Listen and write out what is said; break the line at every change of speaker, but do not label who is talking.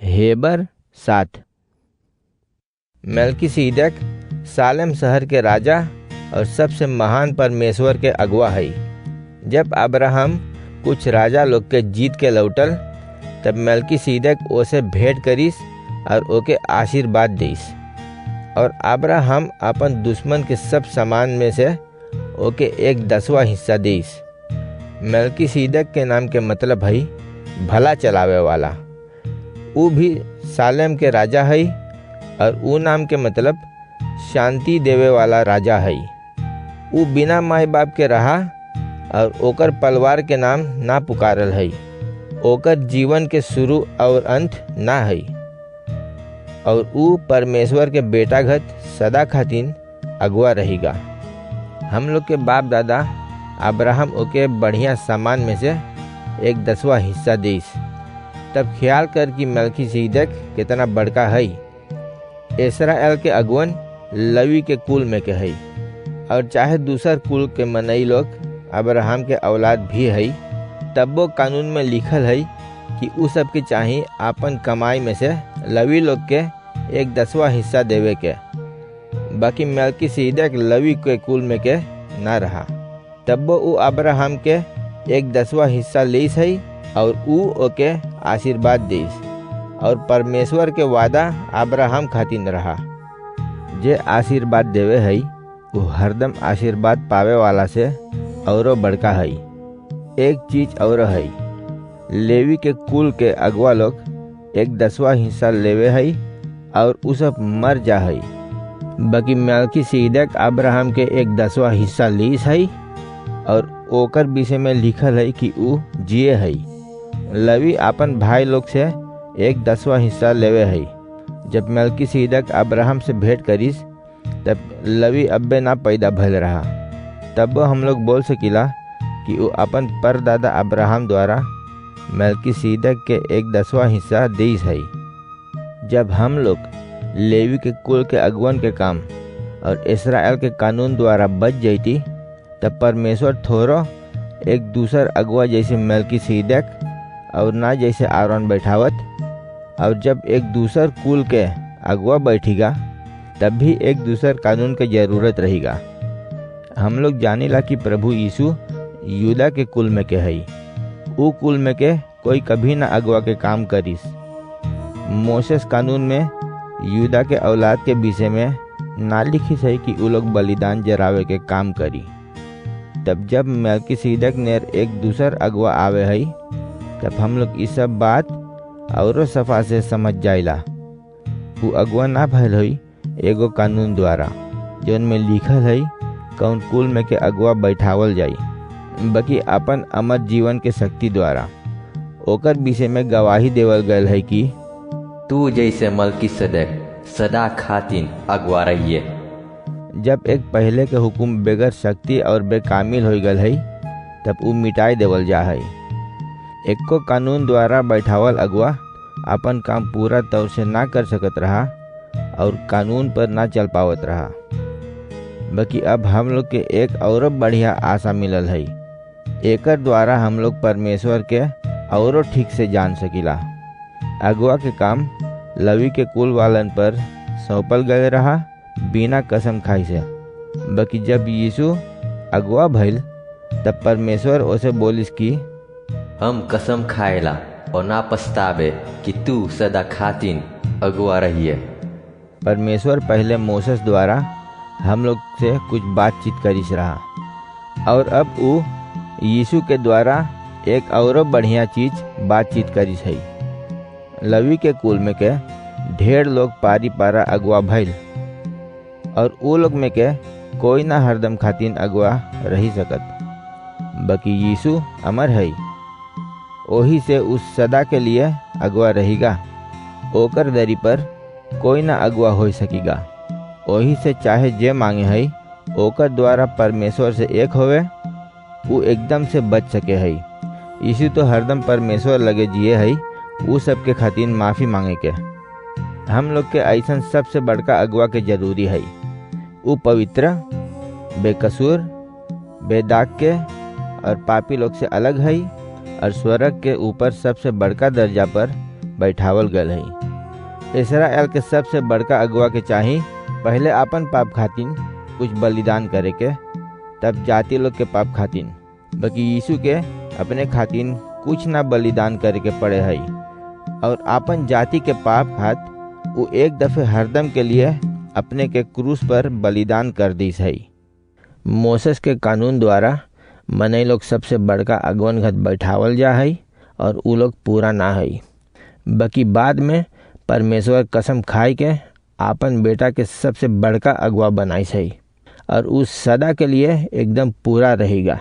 Haber 7। मेल्किसीदक Salem शहर के राजा और सबसे महान परमेश्वर के अगुआ हई। जब अब्राहम कुछ राजा लोग के जीत के लौटल तब मेल्किसीदक ओसे भेंट करिस और ओके आशीर्वाद दिस। और अब्राहम अपन दुश्मन के सब सामान में से ओके 1/10वां हिस्सा दिस। मेल्किसीदक के नाम के मतलब हई भला चलावे वाला। ऊ भी सालेम के राजा हई और ऊ नाम के मतलब शांति देवे वाला राजा हई। ऊ बिना माई बाप के रहा और ओकर परिवार के नाम ना पुकारल हई। ओकर जीवन के शुरू और अंत ना हई और ऊ परमेश्वर के बेटा घत सदा खातिन अगुआ रहेगा। हम लोग के बाप दादा अब्राहम ओके बढ़िया सामान में से 1/10वां हिस्सा दिस। तब ख्याल कर कि मेल्किसीदक कितना बड़का हई। इस्राएल के अगुवन लवी के कुल में के हई और चाहे दूसर कुल के मनई लोग अब्राहम के औलाद भी हई, तब्बो कानून में लिखल हई कि उ सब के चाही आपन कमाई में से लवी लोग के 1/10वां हिस्सा देवे के। बाकी मेल्किसीदक लवी के कुल में के ना रहा, तब्बो उ अब्राहम के 1/10वां हिस्सा लेस हई और ऊ ओके आशीर्वाद देस। और परमेश्वर के वादा अब्राहम खातिन रहा। जे आशीर्वाद देवे हई वो हरदम आशीर्वाद पावे वाला से औरो बड़का हई। एक चीज और हई, लेवी के कुल के अगुआ लोग 1/10वां हिस्सा लेवे हई और उ सब मर जा हई। बाकी मेल्किसीदक अब्राहम के 1/10वां हिस्सा लीस हई और ओकर विषय में लिखल हई कि ऊ जिए हई। लवी अपन भाई लोग से 1/10वां हिस्सा लेवे हई। जब मेल्किसीदक अब्राहम से भेंट करिस तब लवी अब्बे ना पैदा भइल रहा, तब हम लोग बोल सकीला कि वो अपन परदादा अब्राहम द्वारा मेल्किसीदक के 1/10वां हिस्सा देस हई। जब हम लोग लेवी के कुल के अगुवन के काम और इस्राएल के कानून द्वारा बच जैती तब परमेश्वर थोरो एक दूसर अगुआ जैसे मेल्किसीदक और ना जैसे आरोन बैठावत। और जब एक दूसर कुल के अगुआ बैठेगा तब भी एक दूसर कानून के जरूरत रहेगा। हम लोग जानीला कि प्रभु यीशु यूदा के कुल में के हई। ऊ कुल में के कोई कभी ना अगुआ के काम करिस। मोसेस कानून में यूदा के औलाद के विषय में ना लिखिस है कि ऊ लोग बलिदान जरावे के काम करी। तब जब मेल्किसीदक ने एक दूसर अगुआ आवे हई तब हम लोग इस सब बात औरो सफा से समझ जाइला। ऊ अगुआ ना भइल हई एगो कानून द्वारा जौन में लिखल हई कौन कुल में के अगुआ बैठावल जाई, बाकी अपन अमर जीवन के शक्ति द्वारा ओकर विषय में गवाही देवल गयल है कि
तू जैसे मेल्किसीदक सदा खातिन अगुआ रहिए।
जब एक पहले के हुक्म बेगर शक्ति और बेकामिल हो गल है तब ऊ मिटाई देवल जा है। एको कानून द्वारा बैठावल अगुआ अपन काम पूरा तौर से ना कर सकत रहा और कानून पर ना चल पावत रहा। बाकी अब हम लोग के एक और बढ़िया आशा मिलल है। एकर द्वारा हम लोग परमेश्वर के औरो ठीक से जान सकीला। अगुआ के काम लवी के कुल वालन पर सौंपल गए रहा बिना कसम खाई से। बाकी जब यीशु अगुआ भइल तब परमेश्वर उसे बोलिस कि
हम कसम खाएला और ना पछतावे कि तू सदा खातिन अगुआ रहिए।
परमेश्वर पहले मोसेस द्वारा हम लोग से कुछ बातचीत करिस रहा और अब वो यीशु के द्वारा एक और बढ़िया चीज बातचीत करिस है। लवी के कुल में के ढेर लोग पारी पारा अगुआ भइल और वो लोग में के कोई ना हरदम खातिन अगुआ रही सकत। बाकी यीशु अमर है, ओही से उस सदा के लिए अगुआ रहेगा। ओकर दरी पर कोई ना अगुआ हो सकेगा। ओही से चाहे जे मांगे हई ओकर द्वारा परमेश्वर से एक होवे वो एकदम से बच सके हई। यीशु तो हरदम परमेश्वर लगे जिए हई, वो सब के खातिर माफी मांगे के। हम लोग के ऐसा सबसे बड़का अगुआ के जरूरी है। वो पवित्र, बेकसूर, बेदाग के और पापी लोग से अलग है और स्वर्ग के ऊपर सबसे बड़का दर्जा पर बैठावल गल है। इसराइल के सबसे बड़का अगुआ के चाही पहले अपन पाप खातिन कुछ बलिदान करे के, तब जाति लोग के पाप खातिन। बाकी यीशु के अपने खातिन कुछ ना बलिदान करे के पड़े है और अपन जाति के पाप खात वो एक दफे हरदम के लिए अपने के क्रूस पर बलिदान कर दीस है। मोसेस के कानून द्वारा मनई लोग सबसे बड़का अगवन घत बैठावल जा है और उ लोग पूरा ना है। बाकी बाद में परमेश्वर कसम खाई के आपन बेटा के सबसे बड़का अगुआ बनाई है और उस सदा के लिए एकदम पूरा रहेगा।